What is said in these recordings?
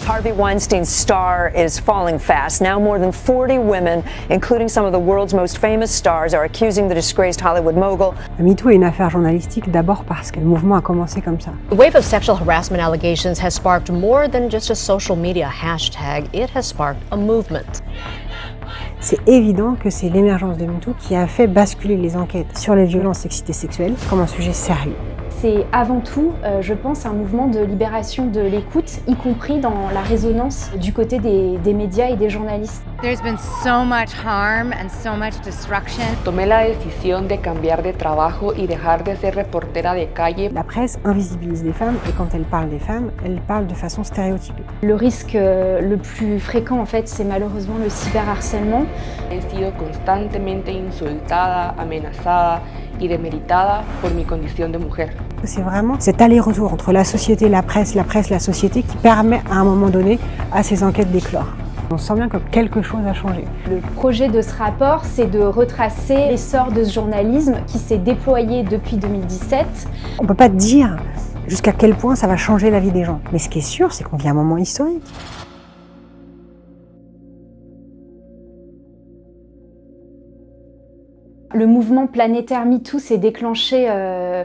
Harvey Weinstein's star is falling fast. Now more than 40 women, including some of the world's most famous stars, are accusing the disgraced Hollywood mogul. MeToo est une affaire journalistique d'abord parce que le mouvement a commencé comme ça. The wave of sexual harassment allegations has sparked more than just a social media hashtag. It has sparked a movement. C'est évident que c'est l'émergence de MeToo qui a fait basculer les enquêtes sur les violences sexistes et sexuelles comme un sujet sérieux. C'est avant tout, je pense, un mouvement de libération de l'écoute, y compris dans la résonance du côté des médias et des journalistes. There's been so much harm and so much destruction. Tomé la decisión de cambiar de trabajo y dejar de ser reportera de calle. La presse invisibilise les femmes et quand elle parle des femmes, elle parle de façon stéréotypée. Le risque le plus fréquent, en fait, c'est malheureusement le cyberharcèlement. He sido constantemente insultada, amenazada y demeritada por mi condición de mujer. C'est vraiment cet aller-retour entre la société, la presse, la société qui permet à un moment donné à ces enquêtes d'éclore. On sent bien que quelque chose a changé. Le projet de ce rapport, c'est de retracer l'essor de ce journalisme qui s'est déployé depuis 2017. On ne peut pas dire jusqu'à quel point ça va changer la vie des gens. Mais ce qui est sûr, c'est qu'on vit un moment historique. Le mouvement planétaire MeToo s'est déclenché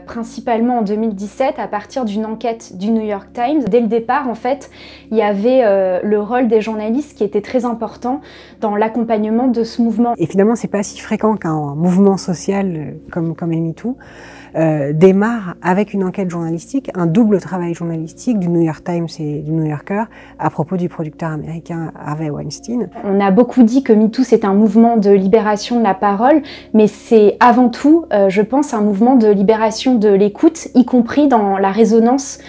principalement en 2017 à partir d'une enquête du New York Times. Dès le départ, en fait, il y avait le rôle des journalistes qui était très important dans l'accompagnement de ce mouvement. Et finalement, c'est pas si fréquent qu'un mouvement social comme MeToo démarre avec une enquête journalistique, un double travail journalistique du New York Times et du New Yorker à propos du producteur américain Harvey Weinstein. On a beaucoup dit que MeToo c'est un mouvement de libération de la parole, mais c'est avant tout, je pense, un mouvement de libération de l'écoute, y compris dans la résonance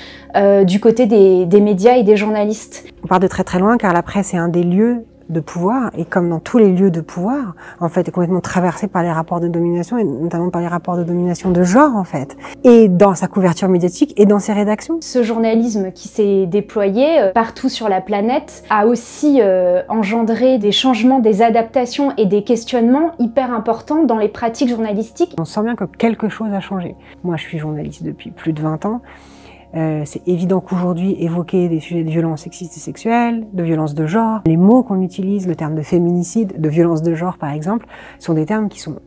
du côté des médias et des journalistes. On part de très très loin car la presse est un des lieux de pouvoir, et comme dans tous les lieux de pouvoir, en fait, est complètement traversé par les rapports de domination, et notamment par les rapports de domination de genre, en fait, et dans sa couverture médiatique et dans ses rédactions. Ce journalisme qui s'est déployé partout sur la planète a aussi engendré des changements, des adaptations et des questionnements hyper importants dans les pratiques journalistiques. On sent bien que quelque chose a changé. Moi, je suis journaliste depuis plus de 20 ans. C'est évident qu'aujourd'hui, évoquer des sujets de violence sexistes et sexuelles, de violence de genre, les mots qu'on utilise, le terme de féminicide, de violence de genre par exemple, sont des termes qui sont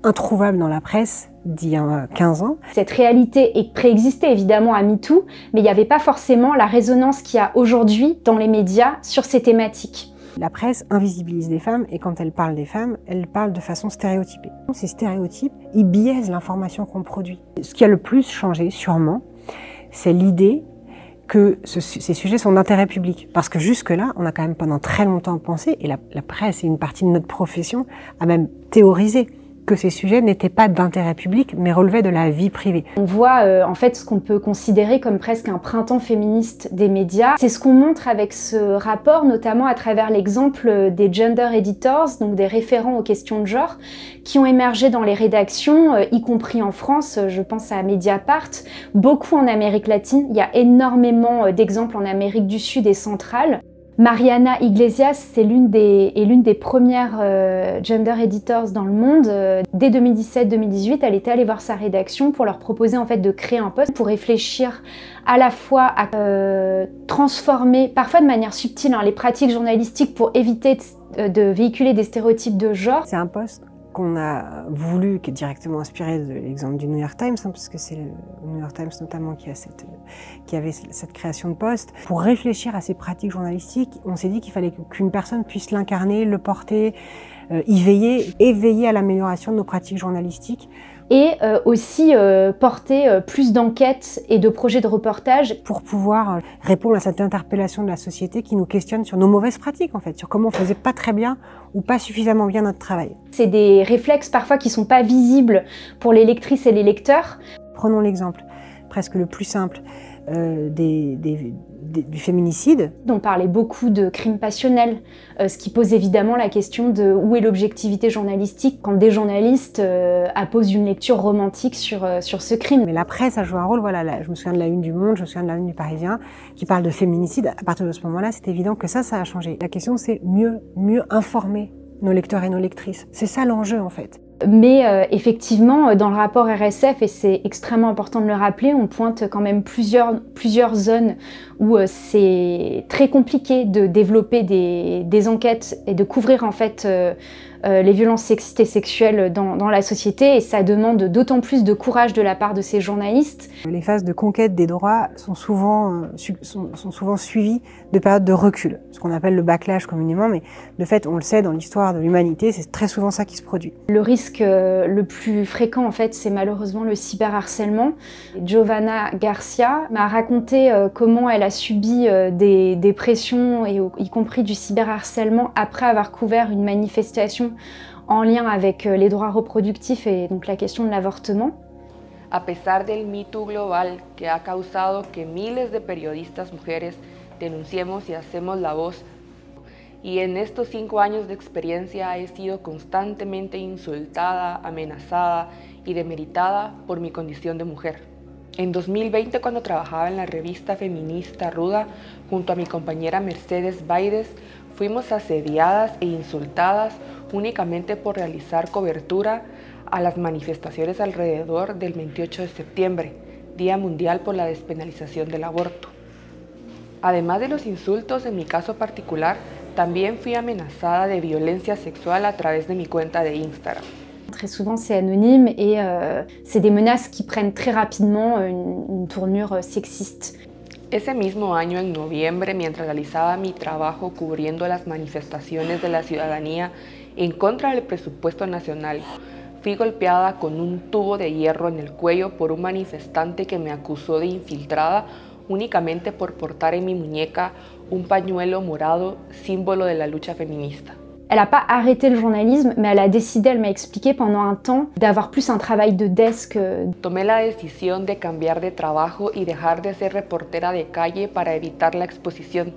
introuvables dans la presse d'il y a 15 ans. Cette réalité préexistait évidemment à MeToo, mais il n'y avait pas forcément la résonance qu'il y a aujourd'hui dans les médias sur ces thématiques. La presse invisibilise les femmes et quand elle parle des femmes, elle parle de façon stéréotypée. Ces stéréotypes, ils biaisent l'information qu'on produit. Ce qui a le plus changé, sûrement, c'est l'idée que ces sujets sont d'intérêt public. Parce que jusque-là, on a quand même pendant très longtemps pensé, et la presse et une partie de notre profession a même théorisé que ces sujets n'étaient pas d'intérêt public, mais relevaient de la vie privée. On voit en fait ce qu'on peut considérer comme presque un printemps féministe des médias. C'est ce qu'on montre avec ce rapport, notamment à travers l'exemple des gender editors, donc des référents aux questions de genre, qui ont émergé dans les rédactions, y compris en France, je pense à Mediapart, beaucoup en Amérique latine. Il y a énormément d'exemples en Amérique du Sud et centrale. Mariana Iglesias, c'est l'une des premières gender editors dans le monde. Dès 2017-2018, elle était allée voir sa rédaction pour leur proposer en fait de créer un poste pour réfléchir à la fois à transformer, parfois de manière subtile, les pratiques journalistiques pour éviter de véhiculer des stéréotypes de genre. C'est un poste qu'on a voulu, qui est directement inspiré de l'exemple du New York Times, parce que c'est le New York Times notamment qui avait cette création de poste. Pour réfléchir à ces pratiques journalistiques, on s'est dit qu'il fallait qu'une personne puisse l'incarner, le porter, y veiller, et veiller à l'amélioration de nos pratiques journalistiques. Et aussi porter plus d'enquêtes et de projets de reportage. Pour pouvoir répondre à cette interpellation de la société qui nous questionne sur nos mauvaises pratiques, en fait, sur comment on faisait pas très bien ou pas suffisamment bien notre travail. C'est des réflexes parfois qui sont pas visibles pour les lectrices et les lecteurs. Prenons l'exemple presque le plus simple du féminicide. On parlait beaucoup de crimes passionnels, ce qui pose évidemment la question de où est l'objectivité journalistique quand des journalistes apposent une lecture romantique sur ce crime. Mais la presse a joué un rôle, voilà, je me souviens de la une du Monde, je me souviens de la une du Parisien, qui parle de féminicide. À partir de ce moment-là, c'est évident que ça a changé. La question, c'est mieux informer nos lecteurs et nos lectrices. C'est ça l'enjeu, en fait. Mais effectivement, dans le rapport RSF, et c'est extrêmement important de le rappeler, on pointe quand même plusieurs zones où c'est très compliqué de développer des enquêtes et de couvrir en fait les violences sexistes et sexuelles dans la société, et ça demande d'autant plus de courage de la part de ces journalistes. Les phases de conquête des droits sont souvent suivies de périodes de recul, ce qu'on appelle le backlash communément, mais de fait, on le sait, dans l'histoire de l'humanité, c'est très souvent ça qui se produit. Le risque le plus fréquent, en fait, c'est malheureusement le cyberharcèlement. Giovanna Garcia m'a raconté comment elle a subi des pressions, y compris du cyberharcèlement, après avoir couvert une manifestation en lien avec les droits reproductifs et donc la question de l'avortement. A pesar del Me Too global que ha causado que miles de periodistas mujeres denunciemos y hacemos la voz, y en estos 5 años de experiencia he sido constantemente insultada, amenazada y demeritada por mi condición de mujer. En 2020, cuando trabajaba en la revista feminista Ruda, junto a mi compañera Mercedes Baides, fuimos asediadas e insultadas únicamente por realizar cobertura a las manifestaciones alrededor del 28 de septiembre, Día Mundial por la Despenalización del Aborto. Además de los insultos, en mi caso particular, también fui amenazada de violencia sexual a través de mi cuenta de Instagram. Très souvent c'est anonyme et c'est des menaces qui prennent très rapidement une tournure sexiste. Ese mismo año, en noviembre, mientras realizaba mi trabajo cubriendo las manifestaciones de la ciudadanía en contra del presupuesto nacional, fui golpeada con un tubo de hierro en el cuello por un manifestante que me acusó de infiltrada únicamente por portar en mi muñeca un pañuelo morado, símbolo de la lucha feminista. Elle n'a pas arrêté le journalisme, mais elle a décidé, elle m'a expliqué pendant un temps, d'avoir plus un travail de desk. Tomé la decisión de cambiar de trabajo y dejar de ser reportera de calle para evitar la exposición.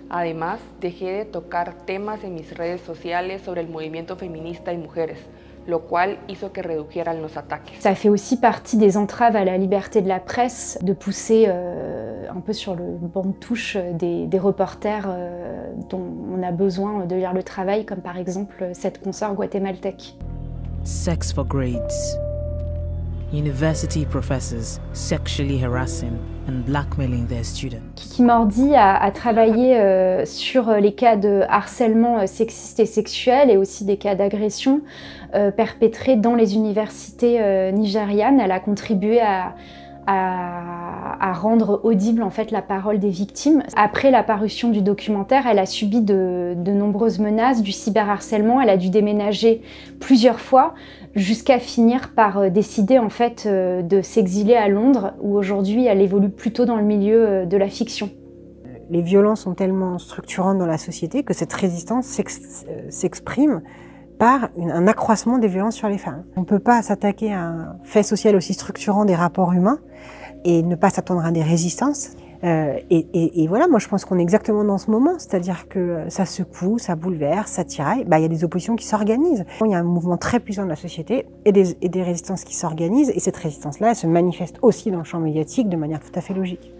Además, dejé de tocar temas en mis redes sociales sobre el movimiento feminista y mujeres, lo cual hizo que redujeran los ataques. Ça fait aussi partie des entraves à la liberté de la presse, de pousser un peu sur le banc de touche des reporters dont on a besoin de lire le travail, comme par exemple cette consoeur guatémaltèque. Sex for grades. University professors sexually harassing and blackmailing their students. Kiki Mordi a travaillé sur les cas de harcèlement sexiste et sexuel et aussi des cas d'agression perpétrés dans les universités nigérianes. Elle a contribué à rendre audible en fait la parole des victimes. Après la parution du documentaire, elle a subi de nombreuses menaces, du cyberharcèlement. Elle a dû déménager plusieurs fois jusqu'à finir par décider en fait de s'exiler à Londres, où aujourd'hui elle évolue plutôt dans le milieu de la fiction. Les violences sont tellement structurantes dans la société que cette résistance s'exprime par un accroissement des violences sur les femmes. On ne peut pas s'attaquer à un fait social aussi structurant des rapports humains et ne pas s'attendre à des résistances. Et voilà, moi je pense qu'on est exactement dans ce moment, c'est-à-dire que ça secoue, ça bouleverse, ça tiraille. Il y a des oppositions qui s'organisent. Il y a un mouvement très puissant de la société et des résistances qui s'organisent, et cette résistance-là, elle se manifeste aussi dans le champ médiatique de manière tout à fait logique.